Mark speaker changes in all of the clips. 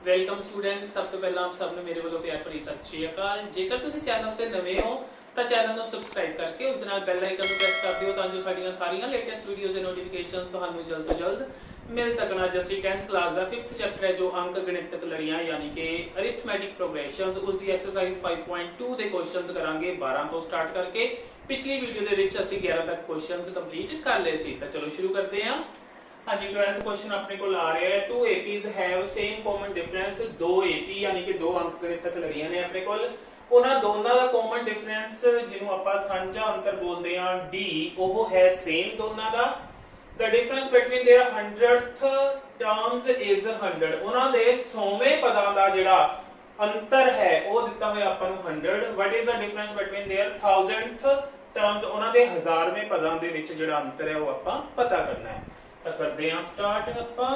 Speaker 1: Welcome student. सब तो पहला आप सबने मेरे ਵੱਲੋਂ ਪਿਆਰ ਭਰੀ ਸਤਿ ਸ਼੍ਰੀ ਅਕਾਲ। ਜੇਕਰ ਤੁਸੀਂ ਚੈਨਲ ਤੇ ਨਵੇਂ ਹੋ ਤਾਂ ਚੈਨਲ ਨੂੰ ਸਬਸਕ੍ਰਾਈਬ ਕਰਕੇ ਉਸ ਨਾਲ ਬੈਲ ਆਈਕਨ ਨੂੰ ਪ੍ਰੈਸ ਕਰ ਦਿਓ ਤਾਂ ਜੋ ਸਾਡੀਆਂ ਸਾਰੀਆਂ ਲੇਟੈਸਟ ਵੀਡੀਓਜ਼ ਦੇ ਨੋਟੀਫਿਕੇਸ਼ਨਸ ਤੁਹਾਨੂੰ ਜਲਦ ਤੋਂ ਜਲਦ ਮਿਲ ਸਕਣ। ਅੱਜ ਅਸੀਂ 10th ਕਲਾਸ ਦਾ 5th ਚੈਪਟਰ ਹੈ ਜੋ ਅੰਕ ਗਣਿਤਕ ਲੜੀਆਂ ਯਾਨੀ ਕਿ ਅਰਿਥਮੈਟਿਕ ਪ੍ਰੋਗਰੈਸ਼ਨਸ ਉਸ ਦੀ ਐਕਸਰਸਾਈਜ਼ 5.2 ਦੇ ਕੁਐਸਚਨਸ ਕਰਾਂਗੇ 12 ਤੋਂ ਸਟਾਰਟ ਕਰਕੇ। ਪਿਛਲੀ ਵੀਡੀਓ ਦੇ ਵਿੱਚ ਅਸੀਂ 11 ਤੱਕ ਕੁਐਸਚਨਸ ਕੰਪਲੀਟ ਕਰ ਲਏ ਸੀ। ਤਾਂ ਚਲੋ ਸ਼ੁਰੂ ਕਰਦੇ ਹਾਂ। हाँ जी 12th क्वेश्चन अपने को आ रहा है। 2 APs have same common difference. 2 AP यानी कि 2 अंक गणितक लड़ियां ने अपने कोल ਉਹਨਾਂ ਦੋਨਾਂ ਦਾ ਕਾਮਨ ਡਿਫਰੈਂਸ ਜਿਹਨੂੰ ਆਪਾਂ ਸਾਂਝਾ ਅੰਤਰ ਬੋਲਦੇ ਆ D ਉਹ ਹੈ ਸੇਮ ਦੋਨਾਂ ਦਾ। the difference between their 100th terms is 100। ਉਹਨਾਂ ਦੇ 100ਵੇਂ ਪਦਾਂ ਦਾ ਜਿਹੜਾ ਅੰਤਰ ਹੈ ਉਹ ਦਿੱਤਾ ਹੋਇਆ ਆਪਾਂ ਨੂੰ 100। what is the difference between their 1000th terms ਉਹਨਾਂ ਦੇ 1000ਵੇਂ ਪਦਾਂ ਦੇ ਵਿੱਚ ਜਿਹੜਾ ਅੰਤਰ ਹੈ ਉਹ ਆਪਾਂ ਪਤਾ ਕਰਨਾ ਹੈ। ਤਾਂ ਕਰਦੇ ਹਾਂ ਸਟਾਰਟ ਆਪਾਂ।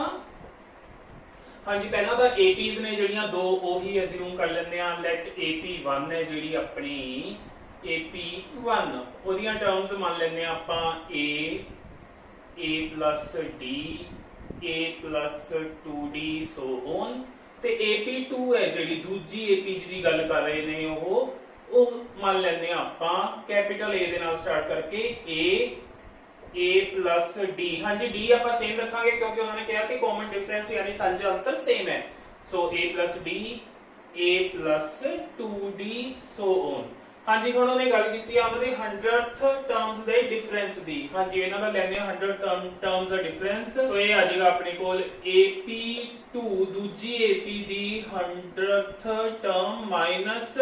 Speaker 1: ਹਾਂਜੀ ਪਹਿਲਾਂ ਤਾਂ APs ਨੇ ਜਿਹੜੀਆਂ ਦੋ ਉਹੀ ਅਸਿਊਮ ਕਰ ਲੈਂਦੇ ਆ। ਲੈਟ AP1 ਹੈ ਜਿਹੜੀ ਆਪਣੀ AP1 ਉਹਦੀਆਂ ਟਰਮਸ ਮੰਨ ਲੈਂਦੇ ਆ ਆਪਾਂ A plus D A plus 2D so on। ਤੇ AP2 ਹੈ ਜਿਹੜੀ ਦੂਜੀ AP ਜਿਹਦੀ ਗੱਲ ਕਰ ਰਹੇ ਨੇ ਉਹ ਮੰਨ ਲੈਂਦੇ ਆ ਆਪਾਂ ਕੈਪੀਟਲ A ਦੇ ਨਾਲ ਸਟਾਰਟ ਕਰਕੇ A plus D। हाँ जी D ਆਪਾਂ ਸੇਮ ਰੱਖਾਂਗੇ ਕਿਉਂਕਿ ਉਹਨਾਂ ਨੇ ਕਿਹਾ ਕਿ ਕਾਮਨ ਡਿਫਰੈਂਸ ਯਾਨੀ ਸਾਂਝਾ ਅੰਤਰ ਸੇਮ ਹੈ। ਸੋ A plus D A plus 2D so on। हाँ जी ਹੁਣ ਉਹਨੇ ਗੱਲ ਕੀਤੀ ਆ ਉਹਦੇ 100th ਟਰਮਸ ਦੇ ਡਿਫਰੈਂਸ ਦੀ। हाँ जी ਇਹਨਾਂ ਦਾ ਲੈਣੇ ਆ 100 ਟਰਮਸ ਦਾ ਡਿਫਰੈਂਸ। ਸੋ ਇਹ ਆ ਜਾਏਗਾ ਆਪਣੇ ਕੋਲ AP2 ਦੂਜੀ AP ਦੀ 100th ਟਰਮ ਮਾਈਨਸ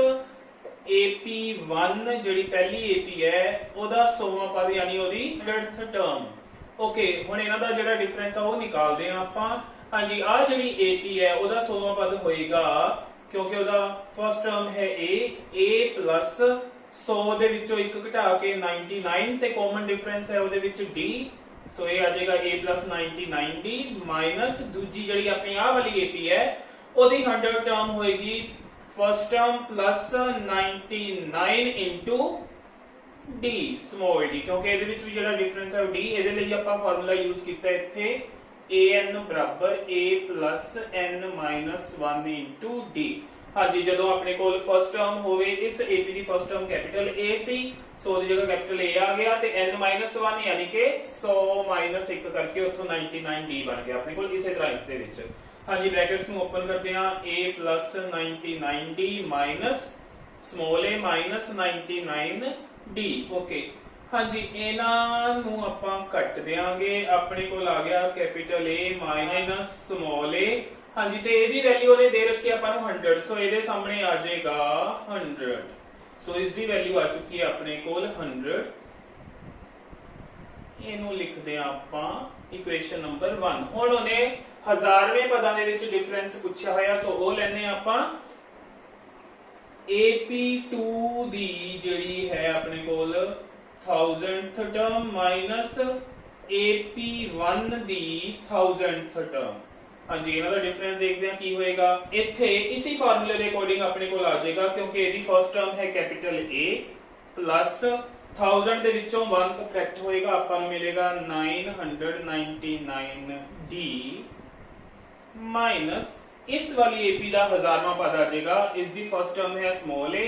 Speaker 1: AP1 ਜਿਹੜੀ ਪਹਿਲੀ AP ਹੈ ਉਹਦਾ 100ਵਾਂ ਪਦ ਯਾਨੀ ਉਹਦੀ 100th ਟਰਮ। ਓਕੇ ਹੁਣ ਇਹਨਾਂ ਦਾ ਜਿਹੜਾ ਡਿਫਰੈਂਸ ਆ ਉਹ ਨਿਕਾਲਦੇ ਆ ਆਪਾਂ। ਹਾਂਜੀ ਆ ਜਿਹੜੀ AP ਹੈ ਉਹਦਾ 100ਵਾਂ ਪਦ ਹੋਏਗਾ ਕਿਉਂਕਿ ਉਹਦਾ ਫਰਸਟ ਟਰਮ ਹੈ A plus 100 ਦੇ ਵਿੱਚੋਂ ਇੱਕ ਘਟਾ ਕੇ 99 ਤੇ ਕਾਮਨ ਡਿਫਰੈਂਸ ਹੈ ਉਹਦੇ ਵਿੱਚ D। ਸੋ ਇਹ ਆ ਜਾਏਗਾ A plus 99D ਮਾਈਨਸ ਦੂਜੀ ਜਿਹੜੀ ਆਪਣੀ ਆਹ ਵਾਲੀ AP ਹੈ ਉਹਦੀ 100 ਟਰਮ ਹੋਏਗੀ first term plus 99 into D small d ਕਿਉਂਕਿ ਇਹਦੇ ਵਿੱਚ ਵੀ ਜਿਹੜਾ ਡਿਫਰੈਂਸ ਹੈ ਉਹ D। ਇਹਦੇ ਲਈ ਆਪਾਂ ਫਾਰਮੂਲਾ ਯੂਜ਼ ਕੀਤਾ ਇੱਥੇ an ਬਰਾਬਰ a plus n minus 1 into D। ਹਾਂਜੀ ਜਦੋਂ ਆਪਣੇ ਕੋਲ ਫਰਸਟ ਟਰਮ ਹੋਵੇ ਇਸ AP the first term capital A ਸੀ ਸੋ ਉਹਦੀ ਜਗ੍ਹਾ ਕੈਪੀਟਲ A ਆ ਗਿਆ ਤੇ n minus 1 ਯਾਨੀ ਕਿ 100 minus 1 ਕਰਕੇ ਉੱਥੋਂ 99D ਬਣ ਗਿਆ ਆਪਣੇ ਕੋਲ। ਇਸੇ ਤਰ੍ਹਾਂ ਇਸ ਦੇ ਵਿੱਚ ਹਾਂਜੀ ਬ੍ਰੈਕਟਸ ਨੂੰ ਓਪਨ ਕਰਦੇ ਹਾਂ A plus 99D minus small a minus 99D। Okay ਹਾਂਜੀ ਇਹਨਾਂ ਨੂੰ ਆਪਾਂ ਕੱਟ ਦੇਾਂਗੇ। ਆਪਣੇ ਕੋਲ ਆ ਗਿਆ capital A minus small a। ਹਾਂਜੀ ਤੇ ਇਹਦੀ ਵੈਲਿਊ ਉਹਨੇ ਦੇ ਰੱਖੀ ਆਪਾਂ ਨੂੰ 100 ਸੋ ਇਹਦੇ ਸਾਹਮਣੇ ਆ ਜਾਏਗਾ 100। ਸੋ ਇਸ ਦੀ ਵੈਲਿਊ ਆ ਚੁੱਕੀ ਹੈ ਆਪਣੇ ਕੋਲ 100। ਇਹਨੂੰ ਲਿਖਦੇ ਆ ਆਪਾਂ ਇਕੁਏਸ਼ਨ ਨੰਬਰ 1। ਹੁਣ ਉਹਨੇ 1000ਵੇਂ ਪਦਾਂ ਦੇ ਵਿੱਚ ਡਿਫਰੈਂਸ ਪੁੱਛਿਆ ਹੋਇਆ ਸੋ ਉਹ ਲੈਣੇ ਆਪਾਂ AP2 ਦੀ ਜਿਹੜੀ ਹੈ ਆਪਣੇ ਕੋਲ 1000th ਟਰਮ ਮਾਈਨਸ AP1 ਦੀ 1000th ਟਰਮ। ਹਾਂਜੀ ਇਹਨਾਂ ਦਾ ਡਿਫਰੈਂਸ ਦੇਖਦੇ ਹਾਂ ਕੀ ਹੋਏਗਾ। ਇੱਥੇ ਇਸੇ ਫਾਰਮੂਲੇ ਦੇ ਅਕੋਰਡਿੰਗ ਆਪਣੇ ਕੋਲ ਆ ਜਾਏਗਾ ਕਿਉਂਕਿ ਇਹਦੀ ਫਰਸਟ ਟਰਮ ਹੈ ਕੈਪੀਟਲ A ਪਲੱਸ 1000 ਦੇ ਵਿੱਚੋਂ 1 ਸਬਟ੍ਰੈਕਟ ਹੋਏਗਾ ਆਪਾਂ ਨੂੰ ਮਿਲੇਗਾ 999D माइनस इस वाली AP ਦਾ 1000ਵਾਂ ਪਦ ਆ ਜਾਏਗਾ। ਇਸ ਦੀ ਫਰਸਟ ਟਰਮ ਹੈ small a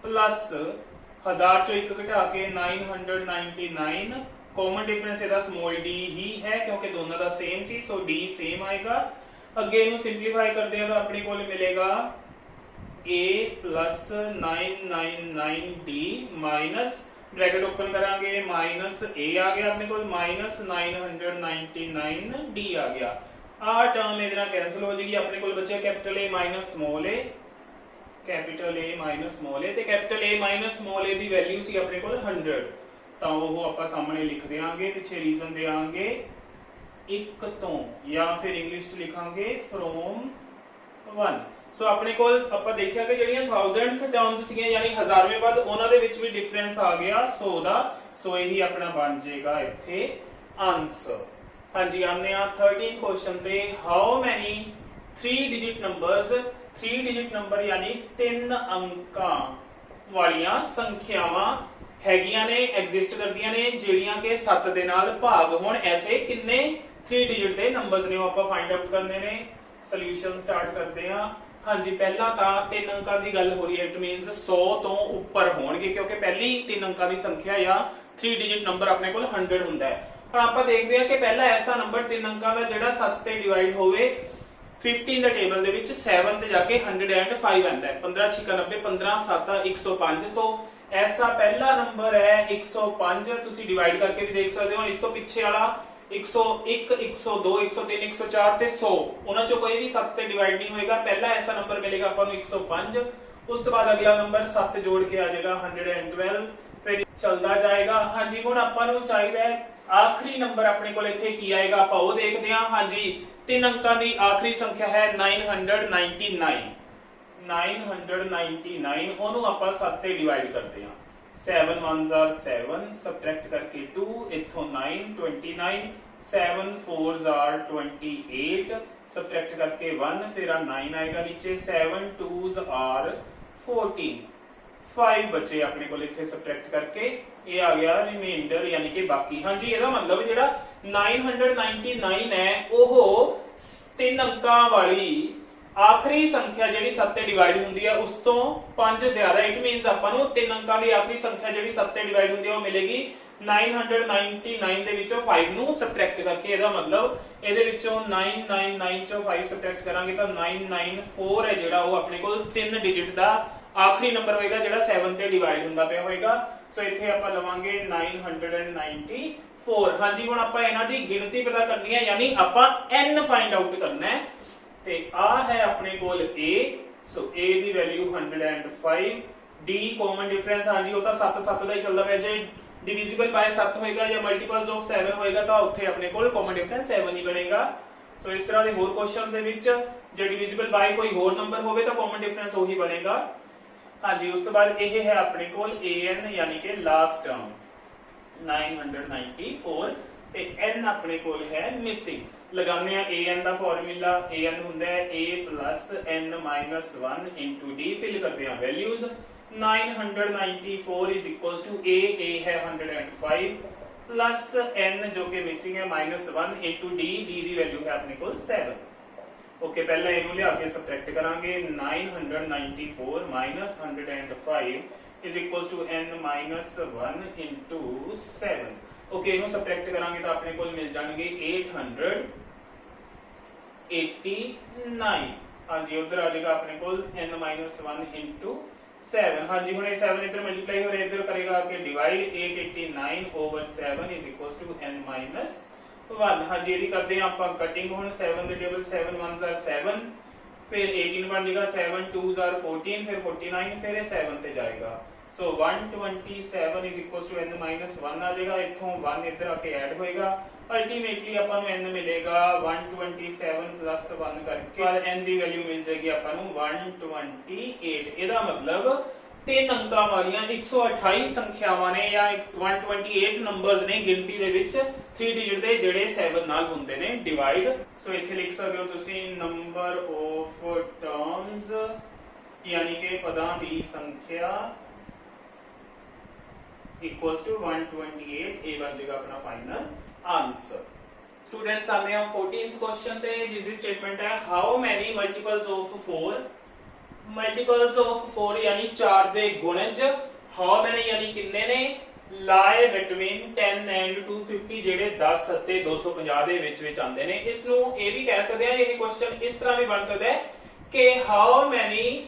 Speaker 1: ਪਲੱਸ 1000 ਚੋਂ ਇੱਕ ਘਟਾ ਕੇ 999 ਕਾਮਨ ਡਿਫਰੈਂਸ ਇਹਦਾ small d ਹੀ ਹੈ ਕਿਉਂਕਿ ਦੋਨਾਂ ਦਾ ਸੇਮ ਸੀ ਸੋ d ਸੇਮ ਆਏਗਾ। ਅੱਗੇ ਇਹਨੂੰ ਸਿੰਪਲੀਫਾਈ ਕਰਦੇ ਹਾਂ ਤਾਂ ਆਪਣੇ ਕੋਲ ਮਿਲੇਗਾ a plus 999d minus bracket open करांगे माइनस a आ गया अपने को माइनस 999d आ गया। आ टर्म ਇਹਦੇ ਨਾਲ ਕੈਨਸਲ ਹੋ ਜਾਏਗੀ। ਆਪਣੇ ਕੋਲ ਬਚਿਆ capital A minus small a capital A minus small a ਤੇ capital A minus small a the value ਸੀ ਆਪਣੇ ਕੋਲ 100 ਤਾਂ ਉਹ ਆਪਾਂ ਸਾਹਮਣੇ ਲਿਖ ਦੇਾਂਗੇ ਪਿੱਛੇ ਰੀਜ਼ਨ ਦੇਾਂਗੇ 1 ਤੋਂ ਜਾਂ ਫਿਰ ਇੰਗਲਿਸ਼ ਚ ਲਿਖਾਂਗੇ ਫਰੋਮ 1। ਸੋ ਆਪਣੇ ਕੋਲ ਆਪਾਂ ਦੇਖਿਆ ਕਿ ਜਿਹੜੀਆਂ 1000th ਟਰਮਸ ਸੀਗੀਆਂ ਯਾਨੀ 1000ਵੇਂ ਪਦ ਉਹਨਾਂ ਦੇ ਵਿੱਚ ਵੀ ਡਿਫਰੈਂਸ ਆ ਗਿਆ 100 ਦਾ। ਸੋ ਇਹੀ ਆਪਣਾ ਬਣ ਜਾਏਗਾ ਇੱਥੇ ਆਨਸਰ। ਹਾਂਜੀ ਆਉਂਦੇ ਆ 13 ਕੁਐਸਚਨ ਤੇ। How many 3 digit numbers 3 digit number ਯਾਨੀ 3 ਅੰਕਾਂ ਵਾਲੀਆਂ ਸੰਖਿਆਵਾਂ ਹੈਗੀਆਂ ਨੇ ਐਗਜ਼ਿਸਟ ਕਰਦੀਆਂ ਨੇ ਜਿਹੜੀਆਂ ਕਿ 7 ਦੇ ਨਾਲ ਭਾਗ ਹੋਣ। ਐਸੇ ਕਿੰਨੇ 3 ਡਿਜਿਟ ਦੇ ਨੰਬਰਸ ਨੇ ਉਹ ਆਪਾਂ ਫਾਈਂਡ ਆਊਟ ਕਰਨੇ ਨੇ। ਸੋਲੂਸ਼ਨ ਸਟਾਰਟ ਕਰਦੇ ਹਾਂ। ਹਾਂਜੀ ਪਹਿਲਾਂ ਤਾਂ 3 ਅੰਕਾਂ ਦੀ ਗੱਲ ਹੋ ਰਹੀ ਹੈ, ਇਟ ਮੀਨਸ 100 ਤੋਂ ਉੱਪਰ ਹੋਣਗੇ ਕਿਉਂਕਿ ਪਹਿਲੀ 3 ਅੰਕਾਂ ਦੀ ਸੰਖਿਆ ਜਾਂ 3 ਡਿਜਿਟ ਨੰਬਰ ਆਪਣੇ ਕੋਲ 100 ਹੁੰਦਾ ਹੈ। ਹੁਣ ਆਪਾਂ ਦੇਖਦੇ ਹਾਂ ਕਿ ਪਹਿਲਾ ਐਸਾ ਨੰਬਰ 3 ਅੰਕਾਂ ਦਾ ਜਿਹੜਾ 7 ਤੇ ਡਿਵਾਈਡ ਹੋਵੇ 15 ਦੇ ਟੇਬਲ ਦੇ ਵਿੱਚ 7 ਤੇ ਜਾ ਕੇ 105 ਆਂਦਾ ਹੈ। 15 6 90 15 7 105। ਸੋ ऐसा पहला नंबर है 105। ਤੁਸੀਂ ਡਿਵਾਈਡ ਕਰਕੇ ਵੀ ਦੇਖ ਸਕਦੇ ਹੋ। ਇਸ ਤੋਂ ਪਿੱਛੇ ਵਾਲਾ 101 102 103 104 ਤੇ 100 ਉਹਨਾਂ ਚੋਂ ਕੋਈ ਵੀ 7 ਤੇ ਡਿਵਾਈਡ ਨਹੀਂ ਹੋਏਗਾ। ਪਹਿਲਾ ਐਸਾ ਨੰਬਰ ਮਿਲੇਗਾ ਆਪਾਂ ਨੂੰ 105। ਉਸ ਤੋਂ ਬਾਅਦ ਅਗਲਾ ਨੰਬਰ 7 ਜੋੜ ਕੇ ਆ ਜਾਏਗਾ 112। ਫਿਰ ਚੱਲਦਾ ਜਾਏਗਾ। ਹਾਂਜੀ ਹੁਣ ਆਪਾਂ ਨੂੰ ਚਾਹੀਦਾ ਹੈ ਆਖਰੀ ਨੰਬਰ ਆਪਣੇ ਕੋਲ ਇੱਥੇ ਕੀ ਆਏਗਾ ਆਪਾਂ ਉਹ ਦੇਖਦੇ ਹਾਂ। ਹਾਂਜੀ 3 ਅੰਕਾਂ ਦੀ ਆਖਰੀ ਸੰਖਿਆ ਹੈ 999। 999 ਉਹਨੂੰ ਆਪਾਂ 7 ਤੇ ਡਿਵਾਈਡ ਕਰਦੇ ਹਾਂ। 7 1s are 7 ਸਬਟ੍ਰੈਕਟ ਕਰਕੇ 2 ਇਥੋਂ 9 29 7 4s are 28 ਸਬਟ੍ਰੈਕਟ ਕਰਕੇ 1 ਫਿਰ ਆ 9 ਆਏਗਾ ਨੀਚੇ 7 2s are 14 5 बचे अपने को इथे सबट्रैक्ट करके ये आ गया रिमाइंडर यानी कि बाकी। हाँ जी ਇਹਦਾ मतलब ਜਿਹੜਾ 999 है ਉਹ 3 अंਕਾਂ वाली आखिरी संख्या ਜਿਹੜੀ 7 ਤੇ ਡਿਵਾਈਡ ਹੁੰਦੀ ਹੈ ਉਸ ਤੋਂ 5 ਜ਼ਿਆਦਾ। ਇਟ ਮੀਨਸ ਆਪਾਂ ਨੂੰ 3 ਅੰਕਾਂ ਦੀ ਆਖਰੀ ਸੰਖਿਆ ਜਿਹੜੀ 7 ਤੇ ਡਿਵਾਈਡ ਹੁੰਦੀ ਹੈ ਉਹ ਮਿਲੇਗੀ 999 ਦੇ ਵਿੱਚੋਂ 5 ਨੂੰ ਸਬਟ੍ਰੈਕਟ ਕਰਕੇ। ਇਹਦਾ मतलब ਇਹਦੇ ਵਿੱਚੋਂ 999 ਚੋਂ 5 ਸਬਟ੍ਰੈਕਟ ਕਰਾਂਗੇ ਤਾਂ 994 ਹੈ ਜਿਹੜਾ ਉਹ ਆਪਣੇ ਕੋਲ 3 ਡਿਜਿਟ ਦਾ ਆਖਰੀ ਨੰਬਰ ਹੋਏਗਾ ਜਿਹੜਾ 7 ਤੇ ਡਿਵਾਈਡ ਹੁੰਦਾ ਪਿਆ ਹੋਏਗਾ। ਸੋ ਇੱਥੇ ਆਪਾਂ ਲਵਾਂਗੇ 994। ਹਾਂਜੀ ਹੁਣ ਆਪਾਂ ਇਹਨਾਂ ਦੀ ਗਿਣਤੀ ਪਤਾ ਕਰਨੀ ਹੈ ਯਾਨੀ ਆਪਾਂ n ਫਾਈਂਡ ਆਊਟ ਕਰਨਾ ਹੈ। ਤੇ ਆ ਹੈ ਆਪਣੇ ਕੋਲ a। So a the value 105। d common difference ਹਾਂਜੀ ਉਹ ਤਾਂ 7 7 ਦਾ ਹੀ ਚੱਲਦਾ ਪਿਆ। ਜੇ ਡਿਵੀਜ਼ੀਬਲ ਬਾय 7 ਹੋਏਗਾ ਜਾਂ ਮਲਟੀਪਲਸ ਆਫ 7 ਹੋਏਗਾ ਤਾਂ ਉੱਥੇ ਆਪਣੇ ਕੋਲ ਕਾਮਨ ਡਿਫਰੈਂਸ 7 ਹੀ ਬਣੇਗਾ। ਸੋ ਇਸ ਤਰ੍ਹਾਂ ਦੇ ਹੋਰ ਕੁਐਸਚਨਸ ਦੇ ਵਿੱਚ ਜੇ ਡਿਵੀਜ਼ੀਬਲ ਬਾय ਕੋਈ ਹੋਰ ਨੰਬਰ ਹੋਵੇ ਤਾਂ ਕਾਮਨ ਡਿਫਰੈਂਸ ਉਹੀ ਬਣੇਗਾ। ਹਾਂਜੀ ਉਸ ਤੋਂ ਬਾਅਦ ਇਹ ਹੈ ਆਪਣੇ ਕੋਲ an ਯਾਨੀ ਕਿ ਲਾਸਟ ਟਰਮ 994 ਤੇ n ਆਪਣੇ ਕੋਲ ਹੈ ਮਿਸਿੰਗ। लगाने an ਦਾ ਫਾਰਮੂਲਾ an ਹੁੰਦਾ ਹੈ a n - 1 d। ਫਿਲ ਕਰਦੇ ਹਾਂ ਵੈਲਿਊਜ਼ 994 a ਹੈ 105 प्लस n जो कि मिसिंग है -1 d ਦੀ ਵੈਲਿਊ ਹੈ ਆਪਣੇ ਕੋਲ 7। ओके पहला ਇਹਨੂੰ ਲਿਆ ਕੇ ਸਬਟ੍ਰੈਕਟ ਕਰਾਂਗੇ 994 - 105 n - 1 7। ओके ਇਹਨੂੰ ਸਬਟ੍ਰੈਕਟ ਕਰਾਂਗੇ ਤਾਂ ਆਪਣੇ ਕੋਲ ਮਿਲ ਜਾਣਗੇ 889। ਹਾਂਜੀ ਉਧਰ ਆ ਜਾਏਗਾ ਆਪਣੇ ਕੋਲ n - 1 7। ਹਾਂਜੀ ਹੁਣ ਇਹ 7 ਇਧਰ ਮਲਟੀਪਲਾਈ ਹੋ ਰਿਹਾ, ਇਧਰ ਕਰੇਗਾ ਕਿ ਡਿਵਾਈਡ 889/7 n - 1। ਹਾਂਜੀ ਇਹਦੀ ਕਰਦੇ ਆ ਆਪਾਂ ਕਟਿੰਗ। ਹੁਣ 7 ਦੇ ਟੇਬਲ 7 1s are 7 फिर 18 बन जाएगा 7 2s are 14 फिर 49 फिर 7 ਤੇ ਜਾਏਗਾ। सो 127 n - 1 ਆ ਜਾਏਗਾ। ਇਥੋਂ 1 ਇੱਧਰ ਆ ਕੇ ਐਡ ਹੋਏਗਾ। ਅਲਟੀਮੇਟਲੀ ਆਪਾਂ ਨੂੰ n ਮਿਲੇਗਾ 127 + 1 ਕਰਕੇ n ਦੀ ਵੈਲਿਊ ਮਿਲ ਜਾਏਗੀ ਆਪਾਂ ਨੂੰ 128। ਇਹਦਾ मतलब 3 ਅੰਕਾਂ ਵਾਲੀਆਂ 128 ਸੰਖਿਆਵਾਂ ਨੇ ਜਾਂ 128 ਨੰਬਰਸ ਨੇ ਗਿਣਤੀ ਦੇ ਵਿੱਚ 3 ਡਿਜਿਟ ਦੇ ਜਿਹੜੇ 7 ਨਾਲ ਹੁੰਦੇ ਨੇ ਡਿਵਾਈਡ। ਸੋ ਇੱਥੇ ਲਿਖ ਸਕਦੇ ਹੋ ਤੁਸੀਂ ਨੰਬਰ ਆਫ ਟਰਮਸ ਯਾਨੀ ਕਿ ਪਦਾਂ ਦੀ ਸੰਖਿਆ equals to 128। ਇਹ ਬਣ ਜਾਏਗਾ ਆਪਣਾ ਫਾਈਨਲ ਆਨਸਰ। स्टूडेंट्स आने हम 14th क्वेश्चन ਤੇ ਜਿਸ ਦੀ ਸਟੇਟਮੈਂਟ ਹੈ how many multiples of 4। Multiples of 4 ਯਾਨੀ 4 ਦੇ ਗੁਣਜ। ਹਾਊ ਮੈਨੀ ਯਾਨੀ ਕਿੰਨੇ ਨੇ। ਲਾਏ ਬਿਟਵੀਨ 10 ਐਂਡ 250 ਜਿਹੜੇ 10 ਅਤੇ 250 ਦੇ ਵਿੱਚ ਆਉਂਦੇ ਨੇ। ਇਸ ਨੂੰ ਇਹ ਵੀ ਕਹਿ ਸਕਦੇ ਆ ਇਹ ਕੁਐਸਚਨ ਇਸ ਤਰ੍ਹਾਂ ਵੀ ਬਣ ਸਕਦਾ ਹੈ ਕਿ how many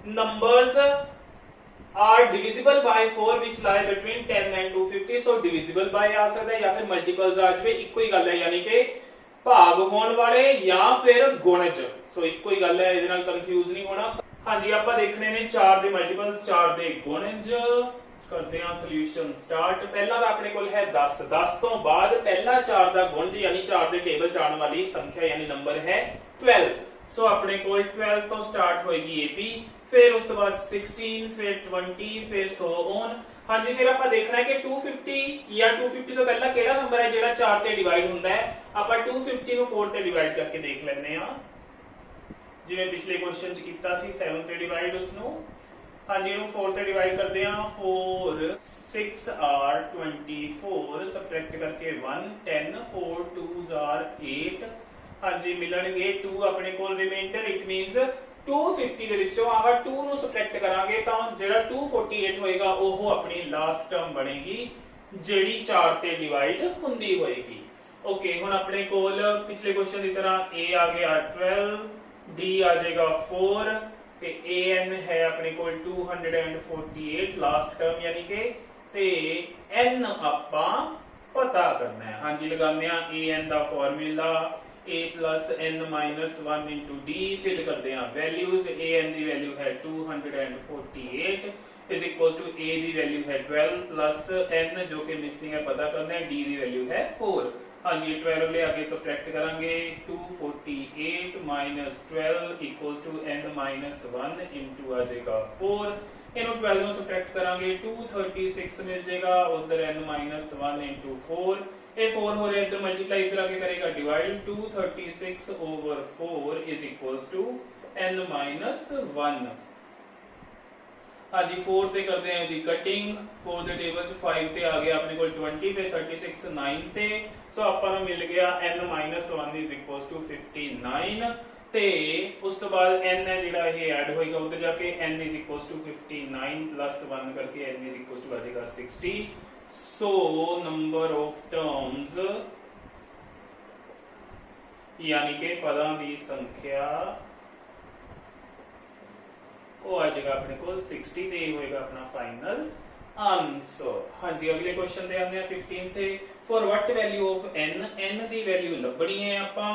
Speaker 1: numbers are divisible by 4 which lie between 10 and 250। so divisible by ਆ ਸਕਦਾ ਹੈ ਜਾਂ ਫਿਰ multiples ਆ ਜਾਵੇ। ਇੱਕੋ ਹੀ ਗੱਲ ਹੈ ਯਾਨੀ ਕਿ ਭਾਗ ਹੋਣ ਵਾਲੇ ਜਾਂ ਫਿਰ ਗੁਣਜ। ਸੋ ਇੱਕੋ ਹੀ ਗੱਲ ਹੈ, ਇਹਦੇ ਨਾਲ ਕੰਫਿਊਜ਼ ਨਹੀਂ ਹੋਣਾ। ਹਾਂਜੀ ਆਪਾਂ ਦੇਖਣੇ ਨੇ 4 ਦੇ ਮਲਟੀਪਲਸ 4 ਦੇ ਗੁਣਜ। ਕਰਦੇ ਹਾਂ ਸੋਲੂਸ਼ਨ ਸਟਾਰਟ। ਪਹਿਲਾ ਤਾਂ ਆਪਣੇ ਕੋਲ ਹੈ 10। 10 ਤੋਂ ਬਾਅਦ ਪਹਿਲਾ 4 ਦਾ ਗੁਣਜ ਯਾਨੀ 4 ਦੇ ਟੇਬਲ ਚ ਆਉਣ ਵਾਲੀ ਸੰਖਿਆ ਯਾਨੀ ਨੰਬਰ ਹੈ 12। ਸੋ ਆਪਣੇ ਕੋਲ 12 ਤੋਂ ਸਟਾਰਟ ਹੋਏਗੀ AP फिर उस तो बाद 16 फिर 20 फिर so on। हाँ जी फिर ਆਪਾਂ ਦੇਖਣਾ ਹੈ ਕਿ 250 ਜਾਂ 250 ਤੋਂ ਪਹਿਲਾਂ ਕਿਹੜਾ ਨੰਬਰ ਹੈ ਜਿਹੜਾ 4 ਤੇ ਡਿਵਾਈਡ ਹੁੰਦਾ ਹੈ। ਆਪਾਂ 250 ਨੂੰ 4 ਤੇ ਡਿਵਾਈਡ ਕਰਕੇ ਦੇਖ ਲੈਂਦੇ ਆ ਜਿਵੇਂ ਪਿਛਲੇ ਕੁਐਸਚਨ ਚ ਕੀਤਾ ਸੀ 7 ਤੇ ਡਿਵਾਈਡ ਉਸ ਨੂੰ। हाँ जी ਇਹਨੂੰ 4 ਤੇ ਡਿਵਾਈਡ ਕਰਦੇ ਆ 4 6 are 24 ਸਬਟ੍ਰੈਕਟ ਕਰਕੇ 1 10 4 2s are 8। हाँ जी मिलणगे 2 अपने कोल रिमाइंडर इट मींस 250 ਦੇ ਵਿੱਚੋਂ ਆਹ 2 ਨੂੰ ਸਬਟ੍ਰੈਕਟ ਕਰਾਂਗੇ ਤਾਂ ਜਿਹੜਾ 248 ਹੋਏਗਾ ਉਹ ਆਪਣੀ ਲਾਸਟ ਟਰਮ ਬਣੇਗੀ ਜਿਹੜੀ 4 ਤੇ ਡਿਵਾਈਡ ਹੁੰਦੀ ਹੋਏਗੀ। ਓਕੇ ਹੁਣ ਆਪਣੇ ਕੋਲ ਪਿਛਲੇ ਕੁਐਸਚਨ ਦੀ ਤਰ੍ਹਾਂ a ਆ ਗਿਆ 12 d ਆ ਜਾਏਗਾ 4 ਤੇ an ਹੈ ਆਪਣੇ ਕੋਲ 248 ਲਾਸਟ ਟਰਮ ਯਾਨੀ ਕਿ ਤੇ n ਆਪਾਂ ਪਤਾ ਕਰਨਾ ਹੈ। ਹਾਂਜੀ ਲਗਾਉਂਦੇ ਆ an ਦਾ formula a plus n minus 1 into d fill करते हैं वैल्यूज an की वैल्यू है 248 is equals to a की वैल्यू है 12 plus n जो कि मिसिंग है पता करना है d की वैल्यू है 4। हाँ जी 12 ले आगे सबट्रैक्ट करेंगे 248 minus 12 equals to n minus 1 into आ जाएगा 4 इन्हों 12 ਨੂੰ सबट्रैक्ट करेंगे 236 मिल जाएगा उधर n minus 1 into 4 ये 4 हो रहा है इधर मल्टीप्लाई इधर आगे करेगा divide 236 over 4 is equals to n minus 1। हाँ जी 4 ते करते हैं दी कटिंग 4 दे टेबल च 5 ते आ गया अपने को 20 फिर 36 9 ते सो अपन मिल गया n minus 1 is equals to 59 ते उस तो बाद n है जिहड़ा ये ऐड होएगा उधर जाके n is equals to 59 plus 1 करके n is equals to आ जाएगा 60। So number of terms यानी कि पदां दी संख्या वो आ जाएगा अपने को 60 ते होएगा अपना फाइनल आंसर। हाँ जी अगले क्वेश्चन ते आंदे 15 थे for what value of n n दी वैल्यू लभणी है आपां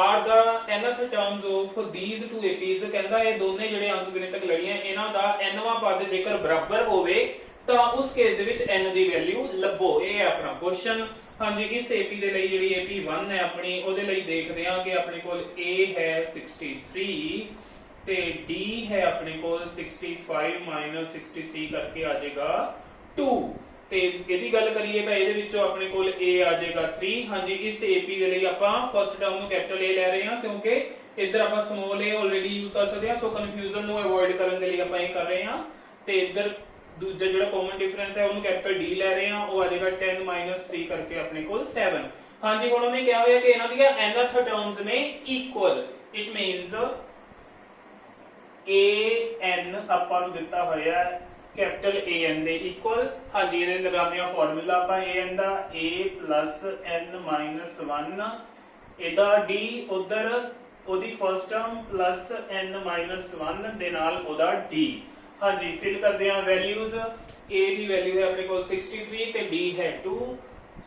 Speaker 1: are the nth terms of these two APs कहंदा ये दोने ਜਿਹੜੇ ਅੰਕਗਣਿਤਕ ਲੜੀਆਂ ਇਹਨਾਂ ਦਾ nਵਾਂ ਪਦ ਜੇਕਰ ਬਰਾਬਰ ਹੋਵੇ ਤਾਂ ਉਸ ਕੇਸ ਦੇ ਵਿੱਚ n ਦੀ ਵੈਲਿਊ ਲੱਭੋ। ਇਹ ਹੈ ਆਪਣਾ ਕੁਐਸਚਨ। ਹਾਂਜੀ ਇਸ AP ਦੇ ਲਈ ਜਿਹੜੀ AP1 ਹੈ ਆਪਣੀ ਉਹਦੇ ਲਈ ਦੇਖਦੇ ਹਾਂ ਕਿ ਆਪਣੇ ਕੋਲ A ਹੈ 63 ਤੇ D ਹੈ ਆਪਣੇ ਕੋਲ 65 63 ਕਰਕੇ ਆ ਜਾਏਗਾ 2 ਤੇ ਇਹਦੀ ਗੱਲ ਕਰੀਏ ਤਾਂ ਇਹਦੇ ਵਿੱਚੋਂ ਆਪਣੇ ਕੋਲ A ਆ ਜਾਏਗਾ 3। ਹਾਂਜੀ ਇਸ AP ਦੇ ਲਈ ਆਪਾਂ ਫਰਸਟ ਟਰਮ ਨੂੰ ਕੈਪੀਟਲ A ਲੈ ਰਹੇ ਹਾਂ ਕਿਉਂਕਿ ਇੱਧਰ ਆਪਾਂ ਸਮਾਲ a ਆਲਰੇਡੀ ਯੂਜ਼ ਕਰ ਸਕਦੇ ਹਾਂ ਸੋ ਕਨਫਿਊਜ਼ਨ ਨੂੰ ਅਵੋਇਡ ਕਰਨ ਦੇ ਲਈ ਆਪਾਂ ਇਹ ਕਰ ਰਹੇ ਹਾਂ ਤੇ ਇੱਧਰ दूजा जो कॉमन डिफरेंस है कैपिटल D ले रहे हैं वो आ जाएगा 10 minus 3 करके अपने को 7। हाँ जी हुण उन्होंने क्या होया कि इन्हां दी nth टर्म्स ने इक्वल इट मींस an आपां नूं दिता होया कैपिटल an दे इक्वल। हाँ जी इहदे लगाने आ फार्मूला आपां an दा a plus n minus 1 इहदा d उधर ओदी first term plus n minus 1 दे नाल ओदा d। हाँ जी फिल करते हैं वैल्यूज a की वैल्यू है अपने को 63 ते d है 2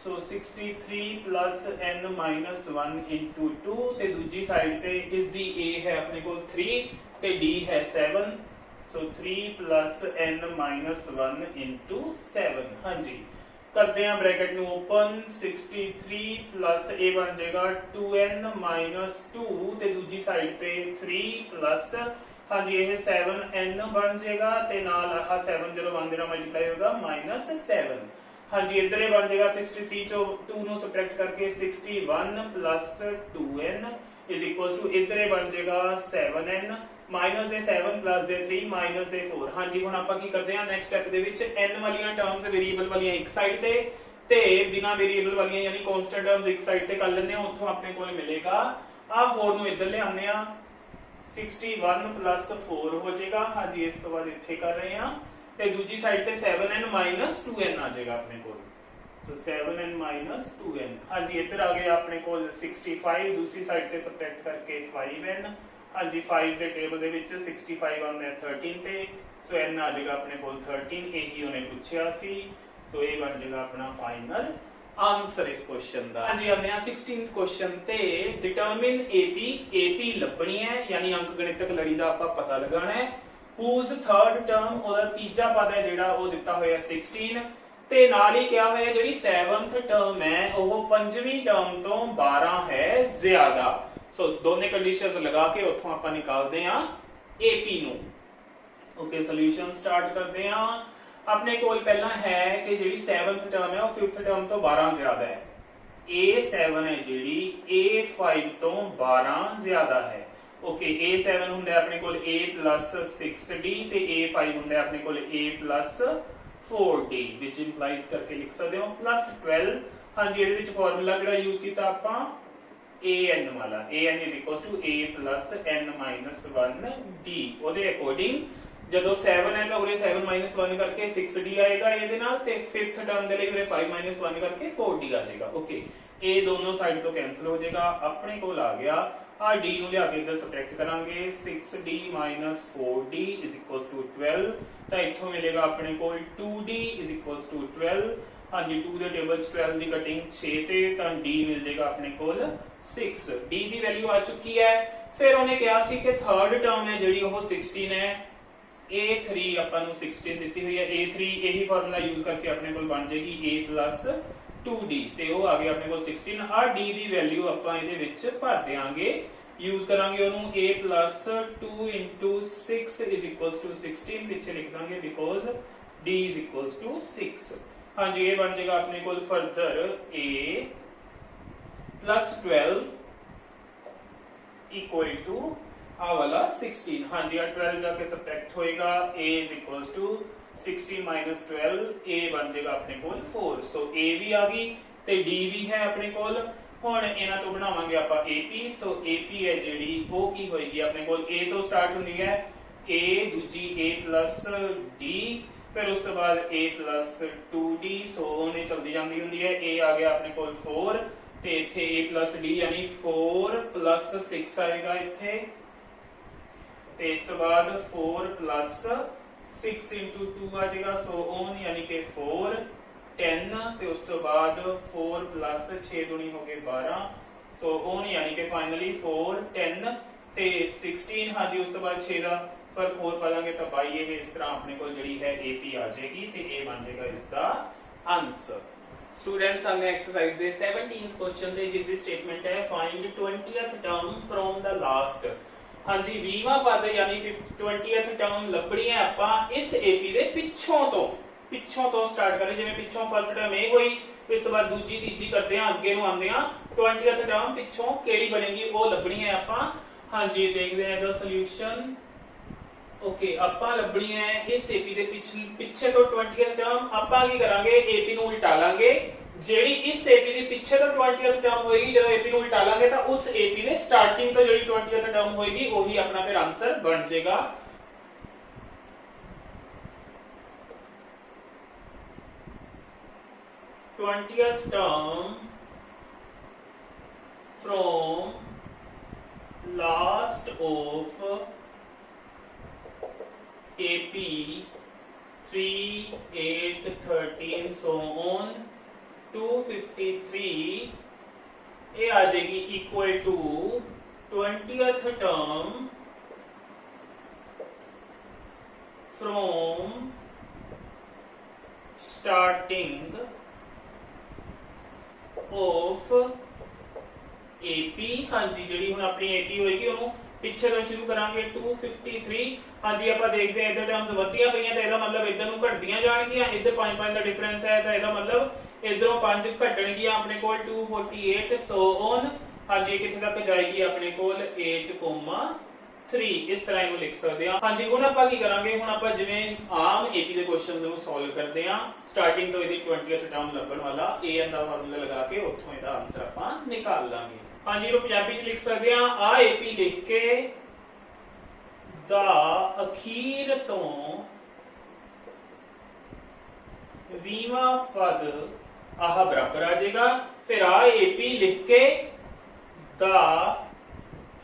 Speaker 1: सो 63 प्लस n minus 1 into 2 ते दूजी साइड पे इस दी a है अपने को 3 ते d है 7 सो 3 प्लस n minus 1 into 7। हाँ जी करते हैं ब्रैकेट नु ओपन 63 प्लस a बन जाएगा 2n minus 2 ते दूजी साइड पे 3 प्लस हाँ जी ये 7n बन जाएगा ते नाल आह 7 जदों 1 दे नाल मल्टीप्लाई होगा -7। हाँ जी इधर ये बन जाएगा 63 चो 2 नु सबट्रैक्ट करके 61 plus 2n is equals to इधर ये बन जाएगा 7n माइनस दे 7 प्लस दे 3 माइनस दे 4। हाँ जी हुण आपां की करदे हां नेक्स्ट स्टेप दे विच n वालियां टर्म्स वेरिएबल वालियां एक साइड ते बिना वेरिएबल वालियां यानी कांस्टेंट टर्म्स एक साइड ते कर लेने हां उत्थों अपने कोल मिलेगा आ 4 नु इधर ले आने आ 61 प्लस 4 हो जाएगा। हाँ जी इस तो बाद इत्थे कर रहे हैं ते दूजी साइड ते 7n minus 2n आ जाएगा अपने कोल सो 7n minus 2n। हाँ जी इधर आ गया अपने कोल 65 दूसरी साइड ते सबट्रैक्ट करके 5n। हाँ जी 5 दे टेबल दे विच 65 आंदा है 13 ते सो n आ जाएगा अपने कोल 13 यही उन्हें पूछा सी सो ये बन जाएगा अपना फाइनल आंसर इस क्वेश्चन दा। हाँ जी हमने 16th क्वेश्चन ते डिटरमिन AP लभनी है यानी अंकगणितक लड़ी दा आपा पता लगाना है whose third term ओदा तीजा पद है जेड़ा वो दिता होया 16 ते नाल ही क्या होया जेडी 7th टर्म है वो पंजवीं टर्म तो 12 है ज्यादा। सो दोने कंडीशंस लगा के उत्थों आपा निकालदे हां AP नु। ओके सॉल्यूशन स्टार्ट करदे हां अपने कोल पहला है कि जेडी 7th टर्म है वो 5th टर्म तो 12 ज्यादा है A7 है जेडी A5 तो 12 ज्यादा है। ओके A7 हुंदा है अपने कोल A plus 6D ते A5 हुंदा है अपने कोल A plus 4D which implies करके लिख सकते हो plus 12। हाँ जी ਇਹਦੇ ਵਿੱਚ ਫਾਰਮੂਲਾ ਕਿਹੜਾ ਯੂਜ਼ ਕੀਤਾ ਆਪਾਂ an वाला an is equals to a plus n minus 1 d ਉਹਦੇ ਅਕੋਰਡਿੰਗ ਜਦੋਂ 7 ਹੈ ਤਾਂ ਉਰੇ 7 minus 1 ਕਰਕੇ 6d ਆਏਗਾ ਇਹਦੇ ਨਾਲ ਤੇ 5th ਟਰਮ ਦੇ ਲਈ ਉਰੇ 5 minus 1 ਕਰਕੇ 4d ਆ ਜਾਏਗਾ ਓਕੇ ਇਹ ਦੋਨੋਂ ਸਾਈਡ ਤੋਂ ਕੈਨਸਲ ਹੋ ਜਾਏਗਾ ਆਪਣੇ ਕੋਲ ਆ ਗਿਆ ਆ d ਨੂੰ ਲਿਆ ਕੇ ਇੱਧਰ ਸਬਟ੍ਰੈਕਟ ਕਰਾਂਗੇ 6d minus 4d is equals to 12 ਤਾਂ ਇੱਥੋਂ ਮਿਲੇਗਾ ਆਪਣੇ ਕੋਲ 2d is equals to 12 ਹਾਂਜੀ 2 ਦੇ ਟੇਬਲ 'ਚ 12 ਦੀ ਕਟਿੰਗ 6 ਤੇ ਤਾਂ d ਮਿਲ ਜਾਏਗਾ ਆਪਣੇ ਕੋਲ 6 d ਦੀ ਵੈਲਿਊ ਆ ਚੁੱਕੀ ਹੈ ਫਿਰ ਉਹਨੇ ਕਿਹਾ ਸੀ ਕਿ ਥਰਡ ਟਰਮ ਹੈ ਜਿਹੜੀ ਉਹ 16 ਹੈ a3 ਆਪਾਂ ਨੂੰ 16 ਦਿੱਤੀ ਹੋਈ ਹੈ a3 ਇਹੀ ਫਾਰਮੂਲਾ ਯੂਜ਼ ਕਰਕੇ ਆਪਣੇ ਕੋਲ ਬਣ ਜਾਏਗੀ a 2d ਤੇ ਉਹ ਆ ਗਿਆ ਆਪਣੇ ਕੋਲ 16 ਆ d ਦੀ ਵੈਲਿਊ ਆਪਾਂ ਇਹਦੇ ਵਿੱਚ ਭਰ ਦੇਾਂਗੇ ਯੂਜ਼ ਕਰਾਂਗੇ ਉਹਨੂੰ a 2 into 6 is equals to 16 ਪਿੱਛੇ ਲਿਖ ਦਾਂਗੇ because d is equals to 6 ਹਾਂਜੀ ਇਹ ਬਣ ਜਾਏਗਾ ਆਪਣੇ ਕੋਲ further a plus 12 equal to ਆ ਵਾਲਾ 16 ਹਾਂਜੀ ਆ 12 ਜਾ ਕੇ ਸਬਟ੍ਰੈਕਟ ਹੋਏਗਾ a is equals to 16 minus 12 a ਬਣ ਜਾਏਗਾ ਆਪਣੇ ਕੋਲ 4 ਸੋ a ਵੀ ਆ ਗਈ ਤੇ d ਵੀ ਹੈ ਆਪਣੇ ਕੋਲ ਹੁਣ ਇਹਨਾਂ ਤੋਂ ਬਣਾਵਾਂਗੇ ਆਪਾਂ ap ਸੋ ap ਹੈ ਜਿਹੜੀ ਉਹ ਕੀ ਹੋਏਗੀ ਆਪਣੇ ਕੋਲ a ਤੋਂ ਸਟਾਰਟ ਹੁੰਦੀ ਹੈ a ਦੂਜੀ a plus d ਫਿਰ ਉਸ ਤੋਂ ਬਾਅਦ a plus 2d ਸੋ ਉਹਨੇ ਚਲਦੀ ਜਾਂਦੀ ਹੁੰਦੀ ਹੈ a ਆ ਗਿਆ ਆਪਣੇ ਕੋਲ 4 ਤੇ ਇੱਥੇ a plus d ਯਾਨੀ 4 plus 6 ਆਏਗਾ ਇੱਥੇ ਤੇ ਇਸ ਤੋਂ ਬਾਅਦ 4 plus 6 into 2 ਆ ਜਾਏਗਾ ਸੋ on ਯਾਨੀ ਕਿ 4 10 ਤੇ ਉਸ ਤੋਂ ਬਾਅਦ 4 plus 6 ਦੁਣੀ ਹੋ ਗਏ 12 ਸੋ on ਯਾਨੀ ਕਿ ਫਾਈਨਲੀ 4 10 ਤੇ 16 ਹਾਂਜੀ ਉਸ ਤੋਂ ਬਾਅਦ 6 ਦਾ ਫਰਕ ਹੋਰ ਪਾ ਲਾਂਗੇ ਤਾਂ 22 ਇਹ ਇਸ ਤਰ੍ਹਾਂ ਆਪਣੇ ਕੋਲ ਜਿਹੜੀ ਹੈ AP ਆ ਜਾਏਗੀ ਤੇ ਇਹ ਬਣ ਜਾਏਗਾ ਇਸ ਦਾ ਆਨਸਰ ਸਟੂਡੈਂਟਸ ਸਾਹਮਣੇ ਐਕਸਰਸਾਈਜ਼ ਦੇ 17th ਕੁਐਸਚਨ ਦੇ ਜਿਸ ਦੀ ਸਟੇਟਮੈਂਟ ਹੈ find 20th term from the last ਹਾਂਜੀ 20ਵਾਂ ਪਦ ਯਾਨੀ 20th ਟਰਮ ਲੱਭਣੀ ਹੈ ਆਪਾਂ ਇਸ AP ਦੇ ਪਿੱਛੋਂ ਤੋਂ ਸਟਾਰਟ ਕਰੀਏ ਜਿਵੇਂ ਪਿੱਛੋਂ ਫਸਟ ਟਰਮ ਇਹ ਹੋਈ ਇਸ ਤੋਂ ਬਾਅਦ ਦੂਜੀ ਤੀਜੀ ਕਰਦੇ ਆ ਅੱਗੇ ਨੂੰ ਆਉਂਦੇ ਆ 20th ਟਰਮ ਪਿੱਛੋਂ ਕਿਹੜੀ ਬਣੇਗੀ ਉਹ ਲੱਭਣੀ ਹੈ ਆਪਾਂ ਹਾਂਜੀ ਦੇਖਦੇ ਆ ਇਹਦਾ ਸੋਲੂਸ਼ਨ ਓਕੇ ਆਪਾਂ ਲੱਭਣੀ ਹੈ ਇਸ AP ਦੇ ਪਿੱਛੇ ਤੋਂ 20th ਟਰਮ ਆਪਾਂ ਕੀ ਕਰਾਂਗੇ AP ਨੂੰ ਉਲਟਾ ਲਾਂਗੇ ਜਿਹੜੀ ਇਸ AP ਦੇ ਪਿੱਛੇ ਤੋਂ 20th ਟਰਮ ਹੋਏਗੀ ਜਦੋਂ AP ਨੂੰ ਉਲਟਾ ਲਾਂਗੇ ਤਾਂ ਉਸ AP ਦੇ ਸਟਾਰਟਿੰਗ ਤੋਂ ਜਿਹੜੀ 20th ਟਰਮ ਹੋਏਗੀ ਉਹੀ ਆਪਣਾ ਫਿਰ ਆਨਸਰ ਬਣ ਜਾਏਗਾ twentieth term from last of AP 3, 8, 13 so on 253 ये आ जाएगी equal to 20th term from starting of AP ਹਾਂਜੀ ਜਿਹੜੀ ਹੁਣ ਆਪਣੀ AP ਹੋਏਗੀ ਉਹਨੂੰ ਪਿੱਛੇ ਤੋਂ ਸ਼ੁਰੂ ਕਰਾਂਗੇ 253 ਹਾਂਜੀ ਆਪਾਂ ਦੇਖਦੇ ਹਾਂ ਇਧਰ ਟਰਮਸ ਵਧੀਆਂ ਪਈਆਂ ਤਾਂ ਇਹਦਾ ਮਤਲਬ ਇਧਰ ਨੂੰ ਘਟਦੀਆਂ ਜਾਣਗੀਆਂ ਇਧਰ 5 ਦਾ ਡਿਫਰੈਂਸ ਹੈ ਤਾਂ ਇਹਦਾ ਮਤਲਬ ਇਧਰੋਂ 5 ਘਟਣਗੀਆਂ ਆਪਣੇ ਕੋਲ 248 ਸੋ ਔਨ ਹਾਂਜੀ ਕਿੱਥੇ ਤੱਕ ਜਾਏਗੀ ਆਪਣੇ ਕੋਲ 8,3 ਇਸ ਤਰ੍ਹਾਂ ਇਹਨੂੰ ਲਿਖ ਸਕਦੇ ਹਾਂ ਹਾਂਜੀ ਹੁਣ ਆਪਾਂ ਕੀ ਕਰਾਂਗੇ ਹੁਣ ਆਪਾਂ ਜਿਵੇਂ ਆਮ AP ਦੇ ਕੁਐਸਚਨਸ ਨੂੰ ਸੋਲਵ ਕਰਦੇ ਹਾਂ ਸਟਾਰਟਿੰਗ ਤੋਂ ਇਹਦੀ 20th ਟਰਮ ਲੱਭਣ ਵਾਲਾ an ਦਾ ਫਾਰਮੂਲਾ ਲਗਾ ਕੇ ਉੱਥੋਂ ਇਹਦਾ ਆਨਸਰ ਆਪਾਂ ਨਿਕਾਲ ਲਾਂਗੇ ਹਾਂਜੀ ਇਹਨੂੰ ਪੰਜਾਬੀ ਚ ਲਿਖ ਸਕਦੇ ਹਾਂ ਆ AP ਲਿਖ ਕੇ ਦਾ ਅਖੀਰ ਤੋਂ 20ਵਾਂ ਪਦ ਆਹ ਬਰਾਬਰ ਆ ਜਾਏਗਾ ਫਿਰ ਆ AP ਲਿਖ ਕੇ ਦਾ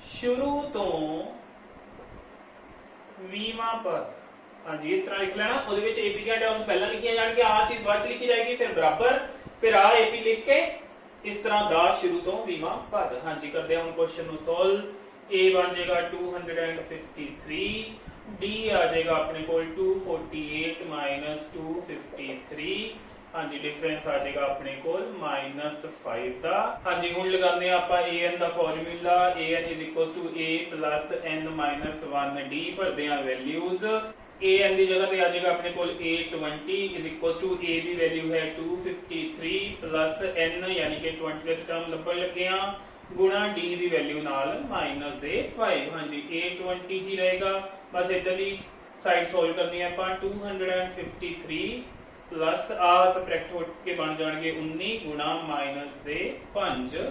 Speaker 1: ਸ਼ੁਰੂ ਤੋਂ 20ਵਾਂ ਪਦ ਹਾਂਜੀ ਇਸ ਤਰ੍ਹਾਂ ਲਿਖ ਲੈਣਾ ਉਹਦੇ ਵਿੱਚ AP ਦੀਆਂ ਟਰਮਸ ਪਹਿਲਾਂ ਲਿਖੀਆਂ ਜਾਣਗੀਆਂ ਆ ਚੀਜ਼ ਬਾਅਦ ਚ ਲਿਖੀ ਜਾਏਗੀ ਫਿਰ ਬਰਾਬਰ ਫਿਰ ਆ AP ਲਿਖ ਕੇ ਇਸ ਤਰ੍ਹਾਂ ਦਾ ਸ਼ੁਰੂ ਤੋਂ 20ਵਾਂ ਪਦ ਹਾਂਜੀ ਕਰਦੇ ਹਾਂ ਹੁਣ ਕੁਐਸਚਨ ਨੂੰ ਸੋਲਵ a ਬਣ ਜਾਏਗਾ 253 d ਆ ਜਾਏਗਾ ਆਪਣੇ ਕੋਲ 248 253 ਹਾਂਜੀ ਡਿਫਰੈਂਸ ਆ ਜਾਏਗਾ ਆਪਣੇ ਕੋਲ -5 ਦਾ ਹਾਂਜੀ ਹੁਣ ਲਗਾਉਂਦੇ ਆ ਆਪਾਂ an ਦਾ formula an a n 1d ਭਰਦੇ ਆ ਵੈਲਿਊਜ਼ an ਦੀ ਜਗ੍ਹਾ ਤੇ ਆ ਜਾਏਗਾ ਆਪਣੇ ਕੋਲ a20 a ਦੀ ਵੈਲਿਊ ਹੈ 253 n ਯਾਨੀ ਕਿ 20th ਟਰਮ ਲੱਭਣ ਲੱਗੇ ਆ ਗੁਣਾ d ਦੀ ਵੈਲਿਊ ਨਾਲ -5 ਹਾਂਜੀ a20 ਹੀ ਰਹੇਗਾ ਬਸ ਇਧਰਲੀ ਸਾਈਡ ਸੋਲਵ ਕਰਨੀ ਹੈ ਆਪਾਂ 253 ਪਲੱਸ ਆ ਸਬਟ੍ਰੈਕਟ ਹੋ ਕੇ ਬਣ ਜਾਣਗੇ 19 ਗੁਣਾ -5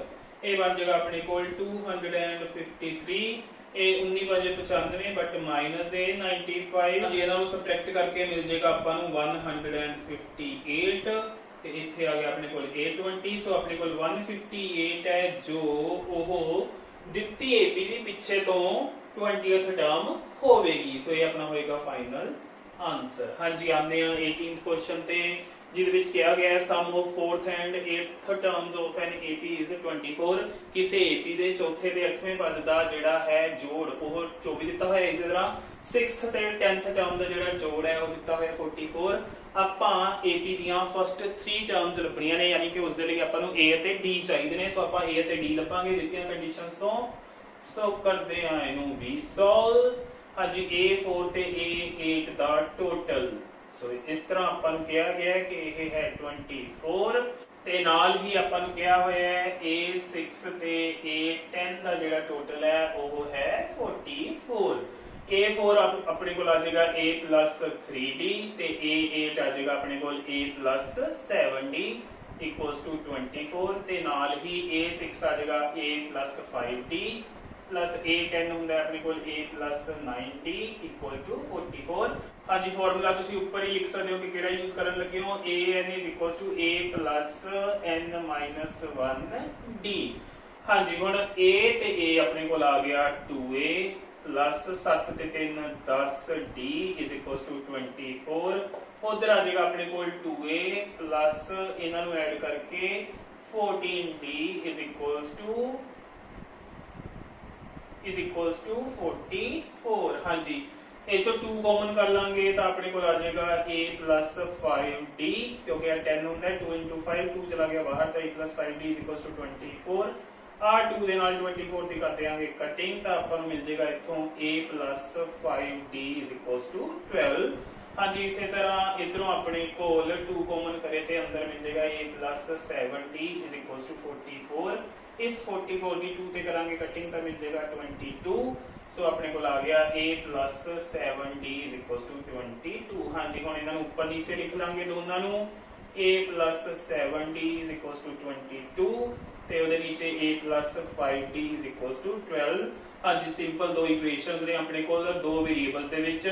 Speaker 1: ਇਹ ਬਣ ਜਾਏਗਾ ਆਪਣੇ ਕੋਲ 253, ਇਹ 19 ਵਜੇ 95 ਬਟ ਮਾਈਨਸ ਇਹ 95, ਇਹਨਾਂ ਨੂੰ ਸਬਟ੍ਰੈਕਟ ਕਰਕੇ ਮਿਲ ਜਾਏਗਾ ਆਪਾਂ ਨੂੰ 158 ਤੇ ਇੱਥੇ ਆ ਗਿਆ ਆਪਣੇ ਕੋਲ 820। ਸੋ ਆਪਣੇ ਕੋਲ 158 ਹੈ ਜੋ ਉਹ ਦਿੱਤੀ ਏਪੀ ਦੀ ਪਿੱਛੇ ਤੋਂ 20th ਟਰਮ ਹੋਵੇਗੀ। ਸੋ ਇਹ ਆਪਣਾ ਹੋਏਗਾ ਫਾਈਨਲ ਆਨਸਰ। ਹਾਂਜੀ ਆਉਂਦੇ ਆ 18th ਕੁਐਸਚਨ ਤੇ, ਜਿਹਦੇ ਵਿੱਚ ਕਿਹਾ ਗਿਆ ਹੈ sum of 4th and 8th terms of an AP is 24। ਕਿਸੇ ਏਪੀ ਦੇ ਚੌਥੇ ਤੇ 8ਵੇਂ ਪਦ ਦਾ ਜਿਹੜਾ ਹੈ ਜੋੜ ਉਹ 24 ਦਿੱਤਾ ਹੋਇਆ। ਇਸੇ ਤਰ੍ਹਾਂ 6th ਤੇ 10th ਟਰਮ ਦਾ ਜਿਹੜਾ ਜੋੜ ਹੈ ਉਹ ਦਿੱਤਾ ਹੋਇਆ 44। ਆਪਾਂ ਏਪੀ ਦੀਆਂ ਫਸਟ 3 ਟਰਮਸ ਲੱਭਣੀਆਂ ਨੇ, ਯਾਨੀ ਕਿ ਉਸ ਦੇ ਲਈ ਆਪਾਂ ਨੂੰ A ਅਤੇ D ਚਾਹੀਦੇ ਨੇ। ਸੋ ਆਪਾਂ A ਅਤੇ D ਲੱਭਾਂਗੇ ਦਿੱਤੀਆਂ ਕੰਡੀਸ਼ਨਸ ਤੋਂ। ਸੋ ਕਰਦੇ ਆ ਇਹਨੂੰ ਵੀ ਸੋਲਵ। ਹਾਂਜੀ A4 ਤੇ A8 ਦਾ ਟੋਟਲ, ਸੋ ਇਸ ਤਰ੍ਹਾਂ ਆਪਾਂ ਨੂੰ ਕਿਹਾ ਗਿਆ ਕਿ ਇਹ ਹੈ 24 ਤੇ ਨਾਲ ਹੀ ਆਪਾਂ ਨੂੰ ਕਿਹਾ ਹੋਇਆ ਹੈ A6 ਤੇ A10 ਦਾ ਜਿਹੜਾ ਟੋਟਲ ਹੈ ਉਹ ਹੈ 44। A4 ਆਪਣੇ ਕੋਲ ਆ ਜਾਏਗਾ A plus 3D ਤੇ A8 ਆ ਜਾਏਗਾ ਆਪਣੇ ਕੋਲ A plus 7D equals to 24 ਤੇ ਨਾਲ ਹੀ A6 ਆ ਜਾਏਗਾ A plus 5D plus A10 ਹੁੰਦਾ ਆਪਣੇ ਕੋਲ A plus 9D equal to 44। ਹਾਂਜੀ ਫਾਰਮੂਲਾ ਤੁਸੀਂ ਉੱਪਰ ਹੀ ਲਿਖ ਸਕਦੇ ਹੋ ਕਿ ਕਿਹੜਾ ਯੂਜ਼ ਕਰਨ ਲੱਗੇ ਹੋ। AN is equals to A plus N minus 1D। ਹਾਂਜੀ ਹੁਣ A ਤੇ A ਆਪਣੇ ਕੋਲ ਆ ਗਿਆ 2A plus 7 ਤੇ 3 10D is equals to 24। ਉਧਰ ਆ ਜਾਏਗਾ ਆਪਣੇ ਕੋਲ 2A plus ਇਹਨਾਂ ਨੂੰ ਐਡ ਕਰਕੇ 14D is equals to 44। ਹਾਂਜੀ ਇਹ ਚੋਂ 2 ਕਾਮਨ ਕਰ ਲਾਂਗੇ ਤਾਂ ਆਪਣੇ ਕੋਲ ਆ ਜਾਏਗਾ A plus 5D ਕਿਉਂਕਿ ਇਹ 10 ਹੁੰਦਾ ਹੈ 2 into 5 2 ਚਲਾ ਗਿਆ ਬਾਹਰ ਤਾਂ A plus 5D is equals to 24। ਆ 2 ਦੇ ਨਾਲ 24 ਦੀ ਕਰ ਦਿਆਂਗੇ ਕਟਿੰਗ ਤਾਂ ਆਪਾਂ ਨੂੰ ਮਿਲ ਜਾਏਗਾ ਇੱਥੋਂ A plus 5D is equals to 12। ਹਾਂਜੀ ਇਸੇ ਤਰ੍ਹਾਂ ਇਧਰੋਂ ਆਪਣੇ ਕੋਲ 2 ਕਾਮਨ ਕਰੇ ਤੇ ਅੰਦਰ ਮਿਲ ਜਾਏਗਾ A plus 7D is equals to 44। ਇਸ 44 ਦੀ 2 ਤੇ ਕਰਾਂਗੇ ਕਟਿੰਗ ਤਾਂ ਮਿਲ ਜਾਏਗਾ 22। ਸੋ ਆਪਣੇ ਕੋਲ ਆ ਗਿਆ A plus 7D is equals to 22। ਹਾਂਜੀ ਹੁਣ ਇਹਨਾਂ ਨੂੰ ਉੱਪਰ ਨੀਚੇ ਲਿਖ ਲਾਂਗੇ ਦੋਨਾਂ ਨੂੰ। A plus 7D is equals to 22 ਤੇ ਉਹਦੇ ਨੀਚੇ A plus 5D is equals to 12। ਹਾਂਜੀ ਸਿੰਪਲ ਦੋ ਇਕੁਏਸ਼ਨਸ ਨੇ ਆਪਣੇ ਕੋਲ ਦੋ ਵੇਰੀਏਬਲਸ ਦੇ ਵਿੱਚ।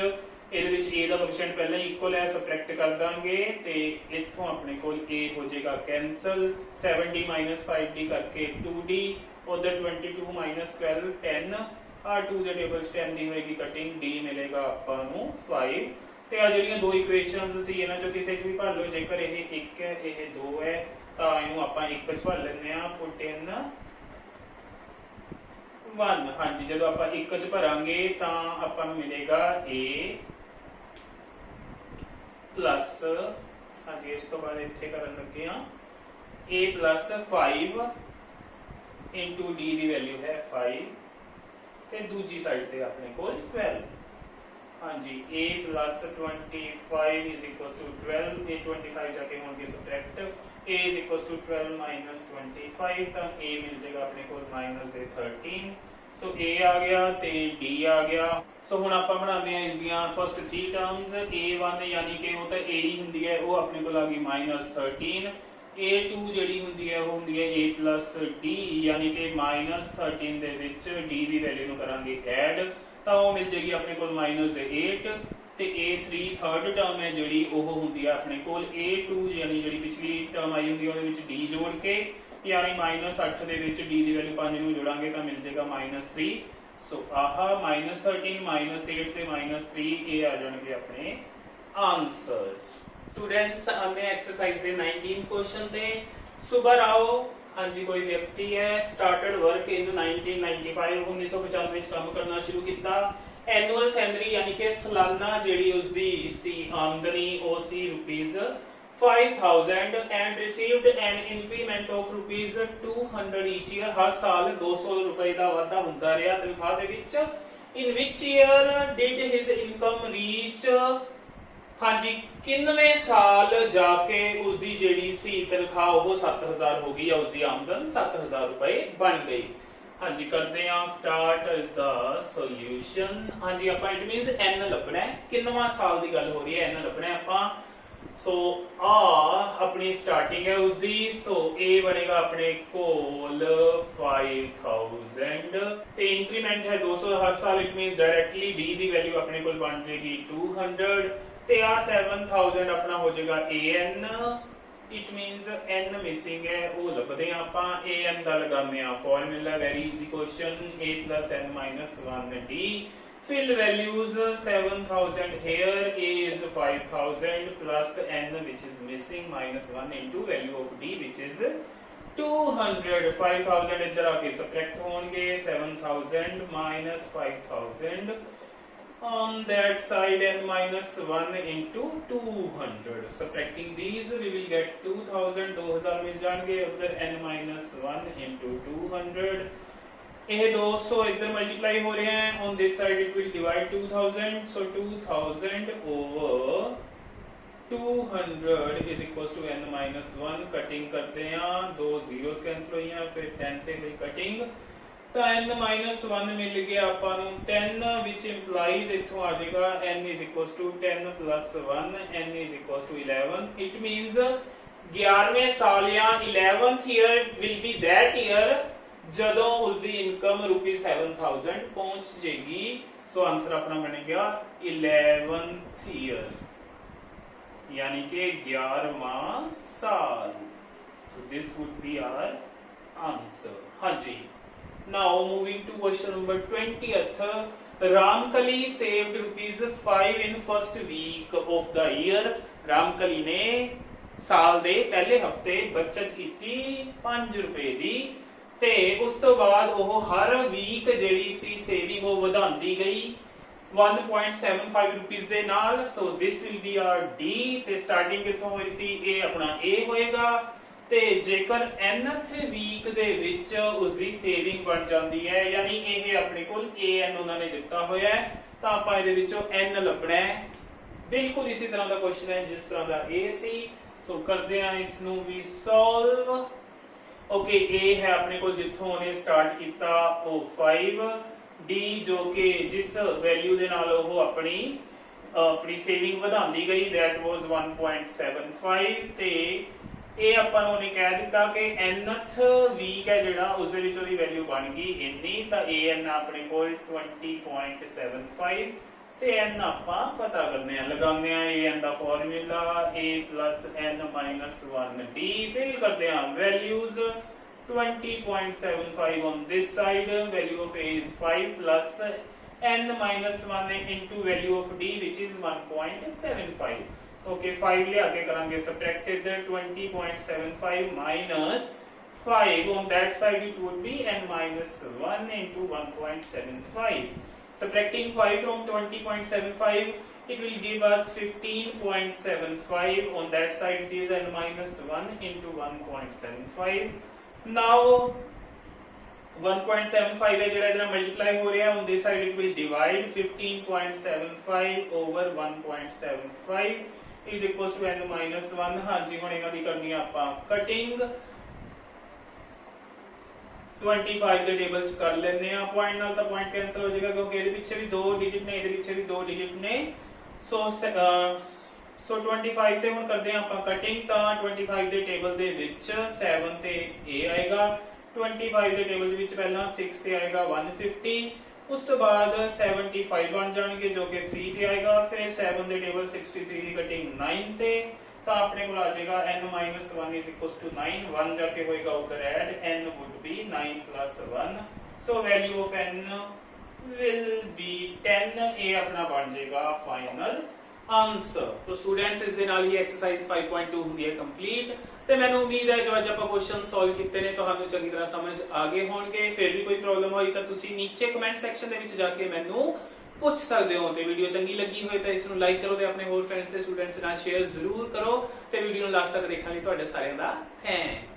Speaker 1: ਇਹਦੇ ਵਿੱਚ A ਦਾ ਕੋਐਫੀਸ਼ੀਐਂਟ ਪਹਿਲਾਂ ਹੀ ਇਕੁਅਲ ਹੈ, ਸਬਟ੍ਰੈਕਟ ਕਰ ਦਾਂਗੇ ਤੇ ਇੱਥੋਂ ਆਪਣੇ ਕੋਲ A ਹੋ ਜਾਏਗਾ ਕੈਨਸਲ 7D 5D ਕਰਕੇ 2D ਉਧਰ 22 12 10 ਆ 2 ਦੇ ਟੇਬਲ 'ਚ 10 ਦੀ ਹੋਏਗੀ ਕਟਿੰਗ D ਮਿਲੇਗਾ ਆਪਾਂ ਨੂੰ 5। ਤੇ ਆ ਜਿਹੜੀਆਂ ਦੋ ਇਕੁਏਸ਼ਨਸ ਸੀ ਇਹਨਾਂ ਚੋਂ ਕਿਸੇ 'ਚ ਵੀ ਭਰ ਲਓ। ਜੇਕਰ ਇਹ 1 ਹੈ ਇਹ 2 ਹੈ ਤਾਂ ਇਹਨੂੰ ਆਪਾਂ 1 'ਚ ਭਰ ਲੈਂਦੇ ਆ put in 1। ਹਾਂਜੀ ਜਦੋਂ ਆਪਾਂ 1 'ਚ ਭਰਾਂਗੇ ਤਾਂ ਆਪਾਂ ਨੂੰ ਮਿਲੇਗਾ A plus ਹਾਂਜੀ ਇਸ ਤੋਂ ਬਾਅਦ ਇੱਥੇ ਕਰਨ ਲੱਗੇ ਆ A plus 5 into D the value ਹੈ 5 ਤੇ ਦੂਜੀ ਸਾਈਡ ਤੇ ਆਪਣੇ ਕੋਲ 12। ਹਾਂਜੀ A plus 25 is equals to 12। A 25 ਜਾ ਕੇ ਹੋਣਗੇ subtract A is equals to 12 minus 25 ਤਾਂ A ਮਿਲ ਜਾਏਗਾ ਆਪਣੇ ਕੋਲ minus ਦੇ 13। ਸੋ A ਆ ਗਿਆ ਤੇ D ਆ ਗਿਆ। ਸੋ ਹੁਣ ਆਪਾਂ ਬਣਾਉਂਦੇ ਆ ਇਸ ਦੀਆਂ ਫਸਟ 3 ਟਰਮਸ। A1 ਯਾਨੀ ਕਿ ਉਹ ਤਾਂ A ਹੀ ਹੁੰਦੀ ਹੈ, ਉਹ ਆਪਣੇ ਕੋਲ ਆ ਗਈ -13। A2 ਜਿਹੜੀ ਹੁੰਦੀ ਹੈ ਉਹ ਹੁੰਦੀ ਹੈ A plus D ਯਾਨੀ ਕਿ -13 ਦੇ ਵਿੱਚ D ਦੀ ਵੈਲਿਊ ਨੂੰ ਕਰਾਂਗੇ ਐਡ ਤਾਂ ਉਹ ਮਿਲ ਜੇਗੀ ਆਪਣੇ ਕੋਲ -8 ਤੇ A3 ਥਰਡ ਟਰਮ ਹੈ ਜਿਹੜੀ ਉਹ ਹੁੰਦੀ ਹੈ ਆਪਣੇ ਕੋਲ A2 ਯਾਨੀ ਜਿਹੜੀ ਪਿਛਲੀ ਟਰਮ ਆਈ ਹੁੰਦੀ ਹੈ ਉਹਦੇ ਵਿੱਚ D ਜੋੜ ਕੇ ਯਾਨੀ -8 ਦੇ ਵਿੱਚ D ਦੀ ਵੈਲਿਊ 5 ਨੂੰ ਜੋੜਾਂਗੇ ਤਾਂ ਮਿਲ ਜੇਗਾ -3। ਸੋ ਆਹ -13 -8 ਤੇ -3 ਇਹ ਆ ਜਾਣਗੇ ਆਪਣੇ ਆਨਸਰਸ। स्टूडेंट्स हमने एक्सरसाइज दे 19th क्वेश्चन ते सुबह आओ। हाँ जी कोई व्यक्ति है स्टार्टेड वर्क इन 1995 1995 ਵਿੱਚ ਕੰਮ ਕਰਨਾ ਸ਼ੁਰੂ ਕੀਤਾ। ਐਨੂਅਲ ਸੈਲਰੀ ਯਾਨੀ ਕਿ ਸਾਲਾਨਾ ਜਿਹੜੀ ਉਸਦੀ ਸੀ ਆਮਦਨੀ ਉਹ ਸੀ ₹5000 and received an increment of ₹200 each year। ਹਰ ਸਾਲ 200 ਰੁਪਏ ਦਾ ਵਾਧਾ ਹੁੰਦਾ ਰਿਹਾ ਤਨਖਾਹ ਦੇ ਵਿੱਚ। in which year did his income reach ਹਾਂਜੀ ਕਿੰਨਵੇਂ ਸਾਲ ਜਾ ਕੇ ਉਸਦੀ ਜਿਹੜੀ ਸੀ ਤਨਖਾਹ ਉਹ 7000 ਹੋ ਗਈ ਜਾਂ ਉਸਦੀ ਆਮਦਨ 7000 ਰੁਪਏ ਬਣ ਗਈ। ਹਾਂਜੀ ਕਰਦੇ ਆ ਸਟਾਰਟ ਇਜ਼ ਦਾ ਸੋਲੂਸ਼ਨ। ਹਾਂਜੀ ਆਪਾਂ ਇਟ ਮੀਨਸ n ਲੱਭਣਾ ਹੈ, ਕਿੰਨਵਾਂ ਸਾਲ ਦੀ ਗੱਲ ਹੋ ਰਹੀ ਹੈ n ਲੱਭਣਾ ਹੈ ਆਪਾਂ। सो आ अपनी स्टार्टिंग है उसकी। सो ए बनेगा अपने कोल 5000 ते इंक्रीमेंट है 200 हर साल। It mean directly D the value अपने कोल बन जाएगी 200 ते आ 7000 अपना हो जाएगा a n. It means n missing है वो लभदे आपां ए एन दा लगाने आ formula very easy question a plus n minus 1 d। Fill values 7000 here, a is 5000 plus n which is missing minus 1 into value of d which is 200। 5000 इधर आके subtract होंगे 7000 minus 5000 on that side and minus 1 into 200। Subtracting these we will get 2000 2000 मिल जाएंगे उधर n minus 1 into 200। ये 200 इधर multiply हो रहे हैं on this side it will divide 2000 so 2000 over 200 is equals to n minus 1। Cutting करते हैं दो जीरोस कैंसिल हुई हैं फिर 10 ते हुई कटिंग तो n minus 1 मिल गया ਆਪਾਂ ਨੂੰ 10 which implies इथों आ जाएगा n is equals to 10 plus 1 n is equals to 11। it means 11वें साल या 11th year will be that year ਜਦੋਂ ਉਸਦੀ ਇਨਕਮ ₹7000 ਪਹੁੰਚ ਜਾਏਗੀ। ਸੋ ਆਨਸਰ ਆਪਣਾ ਬਣੇਗਾ 11th ईयर यानी कि 11वां साल। So this would be our answer. हाँ जी, now moving to question number 20th। Ramkali saved ₹5 in first week of the year. Ramkali ने साल दे पहले हफ्ते बचत की ₹5 दी ਤੇ ਉਸ ਤੋਂ ਬਾਅਦ ਉਹ ਹਰ ਵੀਕ ਜਿਹੜੀ ਸੀ ਸੇਵਿੰਗ ਉਹ ਵਧਾਉਂਦੀ ਗਈ 1.75 ਰੁਪੀਸ ਦੇ ਨਾਲ। So this will be our d ਤੇ ਸਟਾਰਟਿੰਗ ਕਿੱਥੋਂ ਹੋਈ ਸੀ ਇਹ ਆਪਣਾ ਏ ਹੋਏਗਾ ਤੇ ਜੇਕਰ nth ਵੀਕ ਦੇ ਵਿੱਚ ਉਸ ਦੀ ਸੇਵਿੰਗ ਬਣ ਜਾਂਦੀ ਹੈ ਯਾਨੀ ਇਹ ਆਪਣੇ ਕੋਲ an ਉਹਨਾਂ ਨੇ ਦਿੱਤਾ ਹੋਇਆ ਹੈ ਤਾਂ ਆਪਾਂ ਇਹਦੇ ਵਿੱਚੋਂ n ਲੱਭਣਾ ਹੈ। ਬਿਲਕੁਲ ਇਸੇ ਤਰ੍ਹਾਂ ਦਾ ਕੁਐਸਚਨ ਹੈ ਜਿਸ ਤਰ੍ਹਾਂ ਦਾ a ਸੀ। ਸੋ ਕਰਦੇ ਹਾਂ ਇਸ ਨੂੰ ਵੀ ਸੋਲਵ। ओके ए है अपने को जिथों ने स्टार्ट किया वो 5 डी जो कि जिस वैल्यू दे नाल वो अपनी सेविंग वधांदी गई दैट वाज 1.75 ते ए अपन ने कह दिता कि nth वीक है जेड़ा उस दे विच ओदी वैल्यू बन गई इन्नी ता an अपने कोल 20.75 ते n आपां पता करने आ लगाने आ an दा formula a plus n minus 1 d। Fill करते हैं values 20.75 on this side, value of a is 5 plus n minus 1 into value of d which is 1.75। okay 5 ले आगे करेंगे subtracted 20.75 minus 5 on that side it would be n minus 1 into 1.75। subtracting 5 from 20.75 it will give us 15.75 on that side it is n minus 1 into 1.75। now 1.75 है जेड़ा इधर multiply हो रहा है on this side it will divide 15.75 over 1.75 is equals to n minus 1। हाँ जी हुण इन्हां दी करनी आपां कटिंग 25 ਦੇ ਟੇਬਲ ਚ ਕਰ ਲੈਣੇ ਆ ਪੁਆਇੰਟ ਨਾਲ ਤਾਂ ਪੁਆਇੰਟ ਕੈਨਸਲ ਹੋ ਜਾਏਗਾ ਕਿਉਂਕਿ ਇਹਦੇ ਪਿੱਛੇ ਵੀ 2 ਡਿਜਿਟ ਨੇ ਇਹਦੇ ਪਿੱਛੇ ਵੀ 2 ਡਿਜਿਟ ਨੇ। ਸੋ 25 ਤੇ ਹੁਣ ਕਰਦੇ ਆ ਆਪਾਂ ਕਟਿੰਗ ਤਾਂ 25 ਦੇ ਟੇਬਲ ਦੇ ਵਿੱਚ 7 ਤੇ a ਆਏਗਾ 25 ਦੇ ਟੇਬਲ ਦੇ ਵਿੱਚ ਪਹਿਲਾਂ 6 ਤੇ ਆਏਗਾ 150 ਉਸ ਤੋਂ ਬਾਅਦ 75 ਬਣ ਜਾਣਗੇ ਜੋ ਕਿ 3 ਤੇ ਆਏਗਾ ਫਿਰ 7 ਦੇ ਟੇਬਲ 63 ਦੀ ਕਟਿੰਗ 9 ਤੇ ਤਾਂ ਆਪਣੇ ਕੋਲ ਆ ਜਾਏਗਾ n minus 1 is equals to 9 1 ਜਾਕੇ ਹੋਏਗਾ ਉਧਰ add n would be 9 plus 1 so value of n will be 10। ਇਹ ਆਪਣਾ ਬਣ ਜਾਏਗਾ ਫਾਈਨਲ ਆਨਸਰ। तो स्टूडेंट्स ਇਸ ਦੇ ਨਾਲ ਹੀ ਐਕਸਰਸਾਈਜ਼ 5.2 ਹੁੰਦੀ ਹੈ ਕੰਪਲੀਟ ਤੇ ਮੈਨੂੰ ਉਮੀਦ ਹੈ ਜੋ ਅੱਜ ਆਪਾਂ ਕੁਐਸਚਨ ਸੋਲਵ ਕੀਤੇ ਨੇ ਤੁਹਾਨੂੰ ਚੰਗੀ ਤਰ੍ਹਾਂ ਸਮਝ ਆ ਗਏ ਹੋਣਗੇ। ਫਿਰ ਵੀ ਕੋਈ ਪ੍ਰੋਬਲਮ ਹੋਈ ਤਾਂ ਤੁਸੀਂ ਨੀਚੇ ਕਮੈਂਟ ਸੈਕਸ਼ਨ ਦੇ ਵਿੱਚ ਜਾ ਕੇ ਮੈਨੂੰ ਪੁੱਛ ਸਕਦੇ ਹੋ ਤੇ ਵੀਡੀਓ ਚੰਗੀ ਲੱਗੀ ਹੋਏ ਤਾਂ ਇਸ ਨੂੰ ਲਾਈਕ ਕਰੋ ਤੇ ਆਪਣੇ ਹੋਰ ਫਰੈਂਡਸ ਤੇ ਸਟੂਡੈਂਟਸ ਨਾਲ ਸ਼ੇਅਰ ਜ਼ਰੂਰ ਕਰੋ ਤੇ ਵੀਡੀਓ ਨੂੰ ਲਾਸਟ ਤੱਕ ਦੇਖਣ ਲਈ ਤੁਹਾਡੇ ਸਾਰਿਆਂ ਦਾ ਥੈਂਕ